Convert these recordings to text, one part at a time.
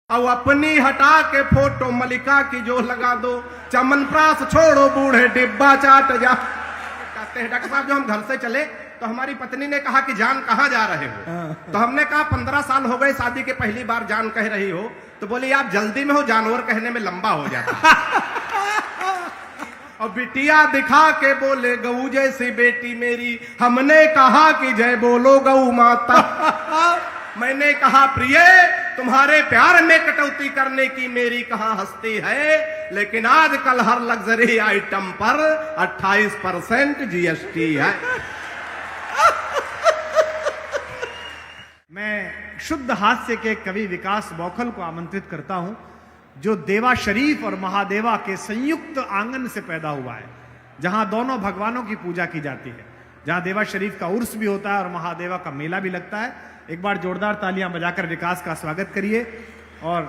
अब अपनी हटा के फोटो मलिका की जो लगा दो, चमन प्रास छोड़ो बूढ़े डिब्बा चाट जा। कहते हैं डॉक्टर साहब, जो हम घर से चले तो हमारी पत्नी ने कहा कि जान कहाँ जा रहे हो? तो हमने कहा 15 साल हो गए शादी के, पहली बार जान कह रही हो। तो बोली आप जल्दी में हो, जानवर कहने में लंबा हो जाता। और बिटिया दिखा के बोले गऊ जैसी बेटी मेरी, हमने कहा कि जय बोलो गऊ माता। मैंने कहा प्रिय, तुम्हारे प्यार में कटौती करने की मेरी कहां हस्ती है, लेकिन आजकल हर लग्जरी आइटम पर 28% जीएसटी है। मैं शुद्ध हास्य के कवि विकास बौखल को आमंत्रित करता हूं, जो देवा शरीफ और महादेवा के संयुक्त आंगन से पैदा हुआ है, जहां दोनों भगवानों की पूजा की जाती है, जहां देवा शरीफ का उर्स भी होता है और महादेवा का मेला भी लगता है। एक बार जोरदार तालियां बजाकर विकास का स्वागत करिए। और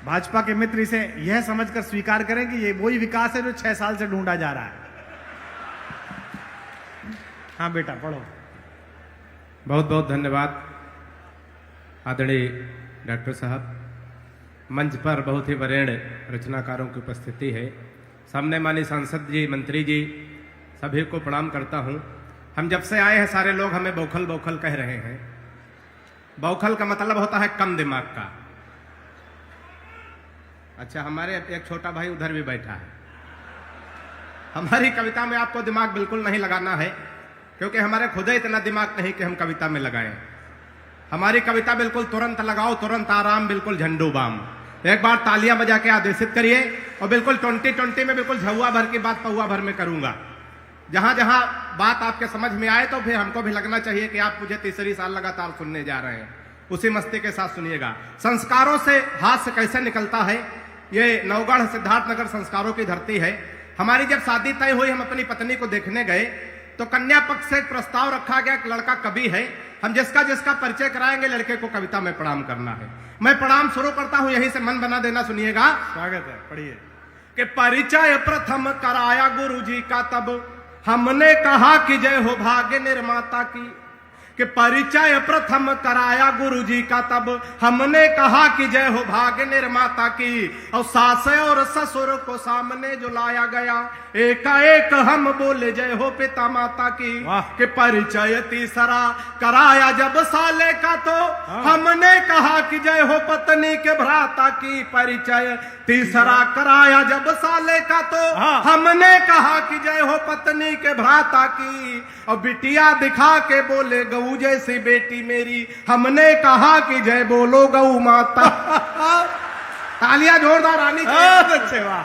भाजपा के मित्र इसे यह समझकर स्वीकार करें कि ये वही विकास है जो 6 साल से ढूंढा जा रहा है। हाँ बेटा पढ़ो। बहुत बहुत धन्यवाद आदरणीय डॉक्टर साहब। मंच पर बहुत ही वरेण्य रचनाकारों की उपस्थिति है। सामने माननीय सांसद जी, मंत्री जी, सभी को प्रणाम करता हूं। हम जब से आए हैं सारे लोग हमें बौखल बौखल कह रहे हैं। बौखल का मतलब होता है कम दिमाग का। अच्छा, हमारे एक छोटा भाई उधर भी बैठा है। हमारी कविता में आपको दिमाग बिल्कुल नहीं लगाना है, क्योंकि हमारे खुद इतना दिमाग नहीं कि हम कविता में लगाएं। हमारी कविता बिल्कुल तुरंत लगाओ, तुरंत आराम, बिल्कुल झंडू बाम। एक बार तालियां बजा के आदेशित करिए। और बिल्कुल 2020 में बिल्कुल झुआ भर की बात पौआ भर में करूंगा। जहां जहां बात आपके समझ में आए तो फिर हमको भी लगना चाहिए कि आप मुझे तीसरी साल लगातार सुनने जा रहे हैं। उसी मस्ती के साथ सुनिएगा। संस्कारों से हास्य कैसे निकलता है, ये नवगढ़ सिद्धार्थनगर संस्कारों की धरती है। हमारी जब शादी तय हुई, हम अपनी पत्नी को देखने गए तो कन्या पक्ष से एक प्रस्ताव रखा गया कि लड़का कवि है, हम जिसका जिसका परिचय कराएंगे लड़के को कविता में प्रणाम करना है। मैं प्रणाम शुरू करता हूं, यहीं से मन बना देना। सुनिएगा, स्वागत है, पढ़िए। कि परिचय प्रथम कराया गुरु जी का, तब हमने कहा कि जय हो भाग्य निर्माता की। कि परिचय प्रथम कराया गुरु जी का, तब हमने कहा कि जय हो भाग्य निर्माता की। और सास और ससुर को सामने जो लाया गया, एकाएक हम बोले जय हो पिता माता की। कि परिचय तीसरा कराया जब साले का, तो हमने कहा कि जय हो पत्नी के भ्राता की। परिचय तीसरा कराया जब साले का, तो हमने कहा कि जय हो पत्नी के भ्राता की। और बिटिया दिखा के बोले गऊ जैसी बेटी मेरी, हमने कहा कि जय बोलो गऊ माता। तालियां जोरदार आनी चाहिए। अच्छे, वाह।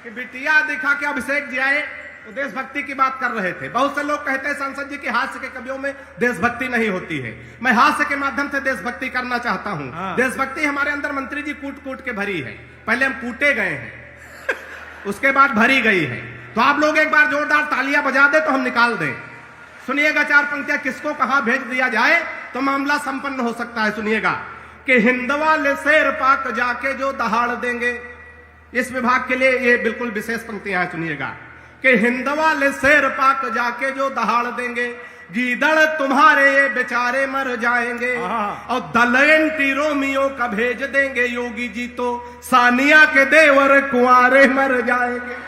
कि बिटिया दिखा के अभिषेक जी आए, वो देशभक्ति की बात कर रहे थे। बहुत से लोग कहते हैं सांसद जी की हास्य के कवियों में देशभक्ति नहीं होती है। मैं हास्य के माध्यम से देशभक्ति करना चाहता हूं। देशभक्ति हमारे अंदर मंत्री जी कूट कूट के भरी है। पहले हम कूटे गए हैं, उसके बाद भरी गई है। तो आप लोग एक बार जोरदार तालियां बजा दे तो हम निकाल दें। सुनिएगा 4 पंक्तियां, किसको कहां भेज दिया जाए तो मामला संपन्न हो सकता है। सुनिएगा कि हिंद वाले शेर पाक जाके जो दहाड़ देंगे, इस विभाग के लिए ये बिल्कुल विशेष पंक्तियां हैं। सुनिएगा कि हिंद वाले शेर पाक जाके जो दहाड़ देंगे, गीदड़ तुम्हारे ये बेचारे मर जाएंगे। और दल एंटी रोमियो का भेज देंगे योगी जी, तो सानिया के देवर कुंवारे मर जाएंगे।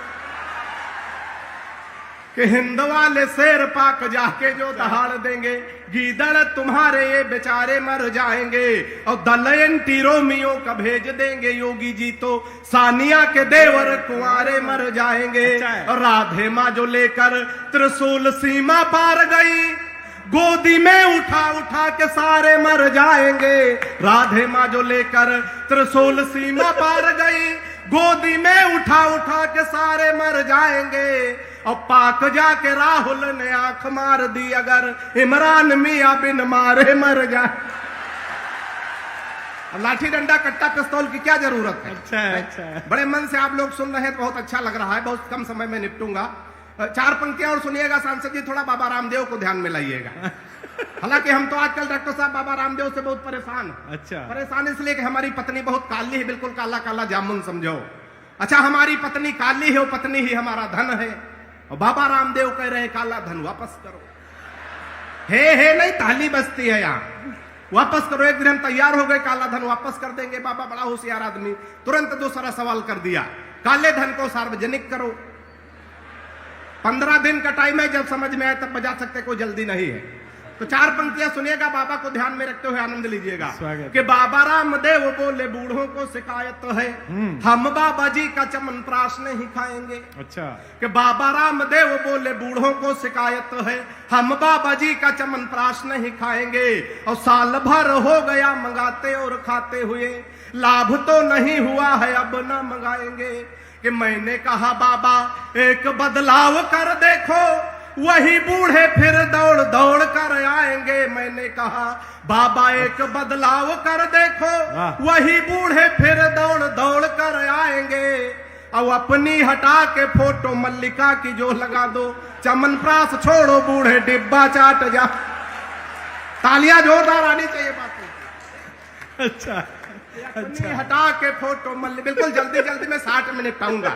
कि हिंद वाले शेर पाक जाके जो दहाड़ देंगे, गीदड़ तुम्हारे ये बेचारे मर जाएंगे। और दल एंटी रोमियो का भेज देंगे योगी जी, तो सानिया के देवर कुंवारे मर जाएंगे। और राधे माँ जो लेकर त्रिशूल सीमा पार गई, गोदी में उठा उठा के सारे मर जाएंगे। राधे माँ जो लेकर त्रिशूल सीमा पार गई, गोदी में उठा उठा के सारे मर जाएंगे। और पाक जाके राहुल ने आंख मार दी, अगर इमरान मियां बिन मारे मर जाए। लाठी डंडा कट्टा पिस्तौल की क्या जरूरत है? अच्छा है, अच्छा है। बड़े मन से आप लोग सुन रहे हैं तो बहुत अच्छा लग रहा है। बहुत कम समय में निपटूंगा। 4 पंक्तियां और सुनिएगा। सांसद जी थोड़ा बाबा रामदेव को ध्यान में लाइएगा। हालांकि हम तो आजकल डॉक्टर साहब बाबा रामदेव से बहुत परेशान हैं। अच्छा, परेशान इसलिए कि हमारी पत्नी बहुत काली है, बिल्कुल काला काला जामुन समझो। अच्छा, हमारी पत्नी काली है, वो पत्नी ही हमारा धन है। और बाबा रामदेव कह रहे काला धन वापस करो। हे नहीं, ताली बजती है यहाँ। वापस करो। एक दिन हम तैयार हो गए, काला धन वापस कर देंगे। बाबा बड़ा होशियार आदमी, तुरंत दूसरा सवाल कर दिया, काले धन को सार्वजनिक करो। 15 दिन का टाइम है, जब समझ में आए तब बजा सकते, कोई जल्दी नहीं है। तो 4 पंक्तियां सुनिएगा, बाबा को ध्यान में रखते हुए आनंद लीजिएगा कि बाबा रामदेव बोले बूढ़ों को शिकायत है, हम बाबा जी का चमन प्राश नहीं खाएंगे। अच्छा, कि बाबा रामदेव बोले बूढ़ों को शिकायत है, हम बाबा जी का चमन प्राश नहीं खाएंगे। और साल भर हो गया मंगाते और खाते हुए, लाभ तो नहीं हुआ है, अब न मंगाएंगे। कि मैंने कहा बाबा एक बदलाव कर देखो, वही बूढ़े फिर दौड़ दौड़ कर आएंगे। मैंने कहा बाबा एक बदलाव कर देखो, वही बूढ़े फिर दौड़ दौड़ कर आएंगे। अब अपनी हटा के फोटो मल्लिका की जो लगा दो, चमन प्रास छोड़ो बूढ़े डिब्बा चाट जा। तालियां जोरदार आनी चाहिए बात में। अच्छा, अपनी हटा के फोटो बिल्कुल जल्दी जल्दी में 60 में निपटाऊंगा,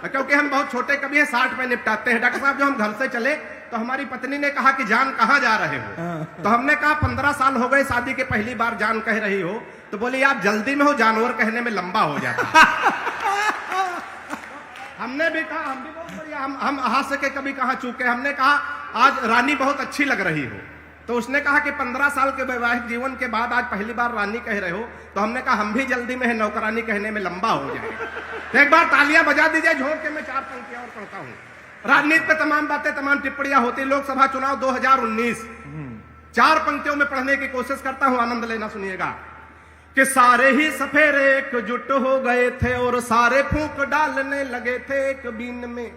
क्योंकि हम बहुत छोटे कभी है, 60 में निपटाते हैं। डॉक्टर साहब, जो हम घर से चले तो हमारी पत्नी ने कहा कि जान कहाँ जा रहे हो? तो हमने कहा 15 साल हो गए शादी के, पहली बार जान कह रही हो। तो बोली आप जल्दी में हो, जानवर कहने में लंबा हो जाता। हमने भी कहा, हम भी बहुत बढ़िया, हम हाथ से कभी कहाँ चूके। हमने कहा आज रानी बहुत अच्छी लग रही हो। तो उसने कहा कि 15 साल के वैवाहिक जीवन के बाद आज पहली बार रानी कह रहे हो। तो हमने कहा हम भी जल्दी में है, नौकरानी कहने में लंबा हो जाए। तो एक बार तालियां बजा दीजिए, झोंक के मैं 4 पंक्तियां और पढ़ता हूं। राजनीति पे तमाम बातें, तमाम टिप्पणियां होती। लोकसभा चुनाव 2019, 4 पंक्तियों में पढ़ने की कोशिश करता हूं, आनंद लेना सुनिएगा। कि सारे ही सफेरे एकजुट हो गए थे और सारे फूंक डालने लगे थे एक बीन में।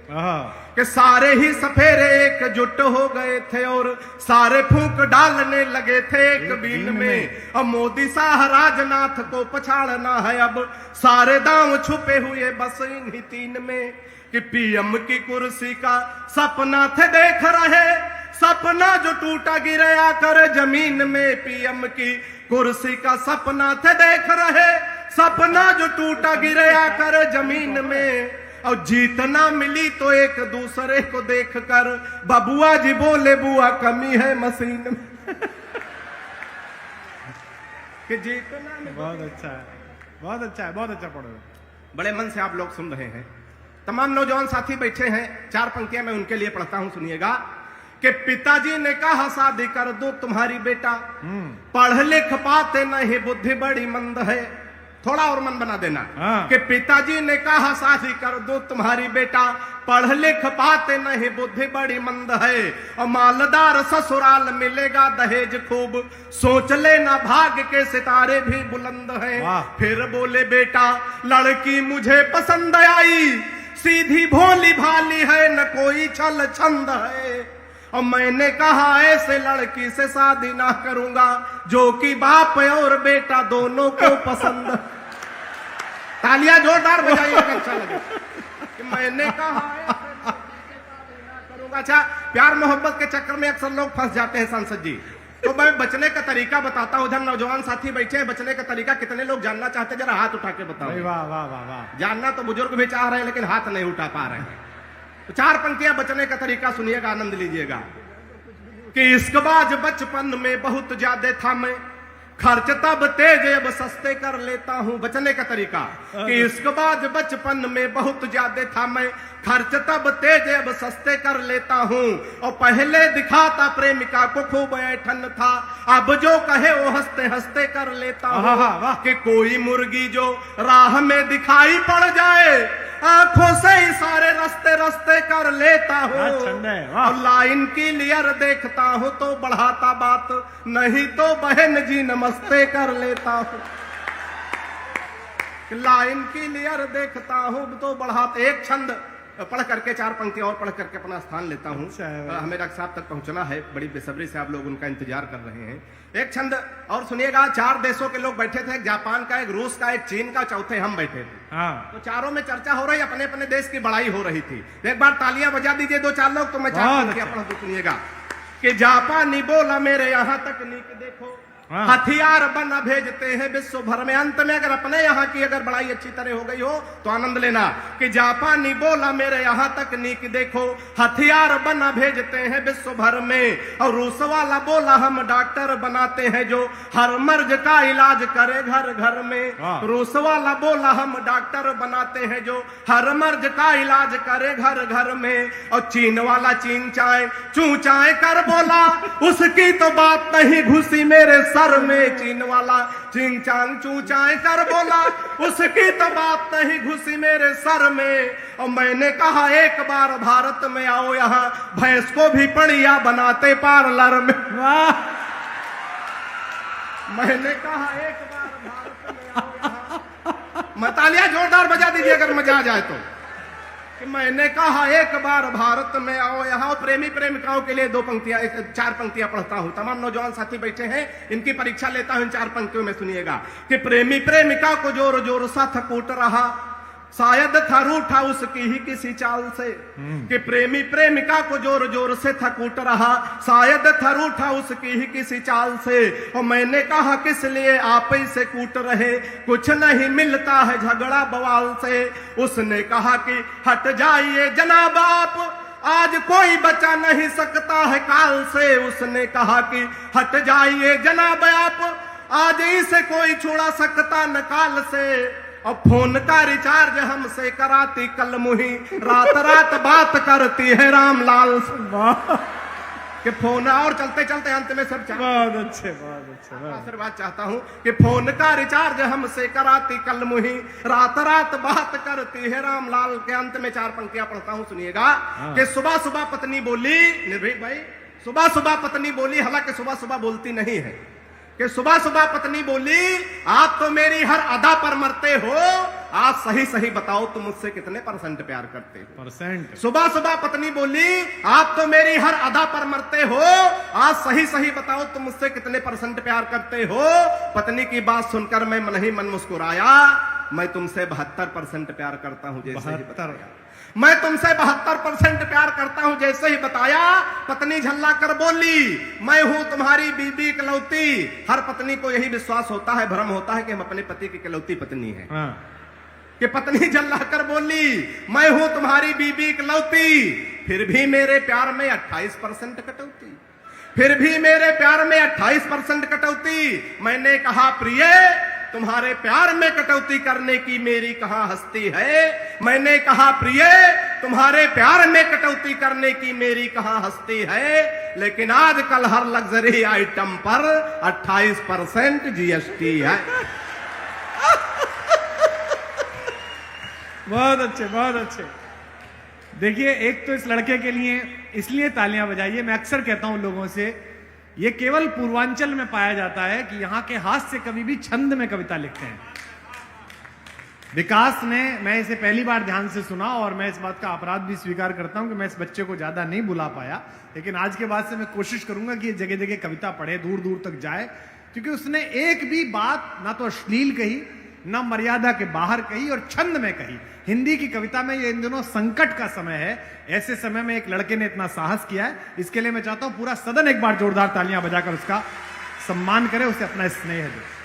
कि सारे ही सफेरे एकजुट हो गए थे और सारे फूंक डालने लगे थे एक बीन में। अब मोदी शाह राजनाथ को पछाड़ना है, अब सारे दांव छुपे हुए बस इन्हीं 3 में। कि पीएम की कुर्सी का सपना थे देख रहे, सपना जो टूटा गिरे आकर जमीन में। पीएम की कुर्सी का सपना थे देख रहे, सपना जो टूटा गिरे आकर जमीन में। और जीतना मिली तो एक दूसरे को देखकर बबुआ जी बोले बुआ कमी है मशीन में। कि जीतना मिली। बहुत अच्छा है, बहुत अच्छा है, बहुत अच्छा पढ़ो। बड़े मन से आप लोग सुन रहे हैं। तमाम नौजवान साथी बैठे हैं, 4 पंक्तियां मैं उनके लिए पढ़ता हूं, सुनिएगा। कि पिताजी ने कहा शादी कर दो तुम्हारी बेटा, पढ़ लिख पाते नहीं बुद्धि बड़ी मंद है। थोड़ा और मन बना देना। कि पिताजी ने कहा शादी कर दो तुम्हारी बेटा, पढ़ लिख पाते नहीं बुद्धि बड़ी मंद है। और मालदार ससुराल मिलेगा दहेज खूब, सोच लेना भाग्य के सितारे भी बुलंद है। फिर बोले बेटा लड़की मुझे पसंद आई, सीधी भोली भाली है न कोई छल छंद है। और मैंने कहा ऐसे लड़की से शादी ना करूंगा, जो कि बाप और बेटा दोनों को पसंद। तालियां जोरदार बजाइए, अच्छा लगे। कि मैंने कहा ऐसे ना करूंगा। अच्छा, प्यार मोहब्बत के चक्कर में अक्सर लोग फंस जाते हैं सांसद जी। तो मैं बचने का तरीका बताता हूं। उधर नौजवान साथी बैठे हैं, बचने का तरीका कितने लोग जानना चाहते हैं? जरा हाथ उठा के बताओ। वाह वाह वाह वाह। जानना तो बुजुर्ग भी चाह रहे हैं, लेकिन हाथ नहीं उठा पा रहे हैं। तो 4 पंक्तियां बचने का तरीका सुनिएगा, आनंद लीजिएगा। कि इश्कबाज बचपन में बहुत ज्यादा था मैं, खर्च तब तेज अब सस्ते कर लेता हूं। बचने का तरीका कि इश्कबाज बचपन में बहुत ज्यादा था मैं, खर्च तब तेज अब सस्ते कर लेता हूं। और पहले दिखाता प्रेमिका को खूब ऐठन था, अब जो कहे वो हंसते हंसते कर लेता हूं। कि कोई मुर्गी जो राह में दिखाई पड़ जाए, आंखों से इशारे रस्ते रस्ते कर लेता हूँ। और लाइन की क्लियर देखता हूँ तो बढ़ाता बात, नहीं तो बहन जी नमस्ते कर लेता हूँ। लाइन की क्लियर देखता हूँ तो बढ़ाता। एक छंद पढ़ करके 4 पंक्ति और पढ़ करके अपना स्थान लेता हूँ। हमें डॉक्टर साहब तक पहुंचना है, बड़ी बेसब्री से आप लोग उनका इंतजार कर रहे हैं। एक छंद और सुनिएगा। 4 देशों के लोग बैठे थे, एक जापान का, एक रूस का, एक चीन का, चौथे हम बैठे थे। तो चारों में चर्चा हो रही, अपने अपने देश की बड़ाई हो रही थी। एक बार तालियां बजा दीजिए 2-4 लोग, तो मैं 4 पंक्तियां पढ़ दूं, सुनिएगा। कि जापानी बोला मेरे यहाँ तकनीक देखो, हाँ। हथियार बना भेजते हैं विश्व भर में। अंत में अगर अपने यहाँ की अगर बड़ाई अच्छी तरह हो गई हो तो आनंद लेना कि जापानी बोला मेरे यहाँ तकनीक देखो, हथियार बना भेजते हैं विश्व भर में। और रूस वाला बोला हम डॉक्टर बनाते हैं जो हर मर्ज का इलाज करे घर घर में। हाँ। रूस वाला बोला हम डॉक्टर बनाते हैं जो हर मर्ज का इलाज करे घर घर में। और चीन वाला चीन चाय चू चाय कर बोला, उसकी तो बात नहीं घुसी मेरे सर में। चीन वाला चिंग चांग चू चाय कर बोला, उसकी तो बात नहीं घुसी मेरे सर में। और मैंने कहा एक बार भारत में आओ, यहाँ भैंस को भी पड़िया बनाते पार्लर में। वाह, मैंने कहा एक बार भारत में आओ, यहाँ मतालिया जोरदार बजा दीजिए अगर मजा आ जाए तो। कि मैंने कहा एक बार भारत में आओ, यहाँ प्रेमी प्रेमिकाओं के लिए 4 पंक्तियां पढ़ता हूँ। तमाम नौजवान साथी बैठे हैं, इनकी परीक्षा लेता हूँ इन 4 पंक्तियों में, सुनिएगा। कि प्रेमी प्रेमिका को जोर जोर सा थकूट रहा, शायद था रूठा उसकी ही किसी चाल से। कि प्रेमी प्रेमिका को जोर जोर से थकूट रहा, शायद था रूठा उसकी ही किसी चाल से। और मैंने कहा किस लिए आप इसे कूट रहे, कुछ नहीं मिलता है झगड़ा बवाल से। उसने कहा कि हट जाइए जनाब आप, आज कोई बचा नहीं सकता है काल से। उसने कहा कि हट जाइए जनाब आप, आज इसे कोई छुड़ा सकता न काल से। और फोन का रिचार्ज हमसे कराती कल मुही, रात रात बात करती है रामलाल से। कि फोन और चलते चलते अंत में सब बहुत अच्छे, बहुत अच्छे, आशीर्वाद चाहता हूँ कि फोन का रिचार्ज हमसे कराती कल मुही, रात रात बात करती है रामलाल। के अंत में 4 पंक्तियां पढ़ता हूँ, सुनिएगा। कि सुबह सुबह पत्नी बोली, निर्भीक भाई, सुबह सुबह पत्नी बोली, हालांकि सुबह सुबह बोलती नहीं है। कि सुबह सुबह पत्नी बोली, आप तो मेरी हर अदा पर मरते हो, आज सही सही बताओ तुम मुझसे कितने % प्यार करते हो। परसेंट। सुबह सुबह पत्नी बोली, आप तो मेरी हर अदा पर मरते हो, आज सही सही बताओ तुम मुझसे कितने % प्यार करते हो। पत्नी की बात सुनकर मैं मन ही मन मुस्कुराया, मैं तुमसे 72% प्यार करता हूं जैसे ही बताया। मैं तुमसे 72% प्यार करता हूं जैसे ही बताया। पत्नी झल्ला कर बोली, मैं हूं तुम्हारी बीबी इकलौती। हर पत्नी को यही विश्वास होता है, भ्रम होता है कि हम अपने पति की इकलौती पत्नी है। हाँ। कि पत्नी झल्ला कर बोली, मैं हूं तुम्हारी बीबी इकलौती, फिर भी मेरे प्यार में 28% कटौती, फिर भी मेरे प्यार में 28% कटौती। मैंने कहा प्रिय, तुम्हारे प्यार में कटौती करने की मेरी कहां हस्ती है। मैंने कहा प्रिय, तुम्हारे प्यार में कटौती करने की मेरी कहां हस्ती है। लेकिन आजकल हर लग्जरी आइटम पर 28% GST है। बहुत अच्छे, बहुत अच्छे। देखिए, एक तो इस लड़के के लिए इसलिए तालियां बजाइए, मैं अक्सर कहता हूं लोगों से, ये केवल पूर्वांचल में पाया जाता है कि यहां के हास्य कवि भी छंद में कविता लिखते हैं। विकास ने, मैं इसे पहली बार ध्यान से सुना और मैं इस बात का अपराध भी स्वीकार करता हूं कि मैं इस बच्चे को ज्यादा नहीं बुला पाया, लेकिन आज के बाद से मैं कोशिश करूंगा कि ये जगह जगह कविता पढ़े, दूर दूर तक जाए, क्योंकि उसने एक भी बात ना तो अश्लील कही, न मर्यादा के बाहर कही और छंद में कही। हिंदी की कविता में ये इन दिनों संकट का समय है, ऐसे समय में एक लड़के ने इतना साहस किया है, इसके लिए मैं चाहता हूं पूरा सदन एक बार जोरदार तालियां बजाकर उसका सम्मान करे, उसे अपना स्नेह दे।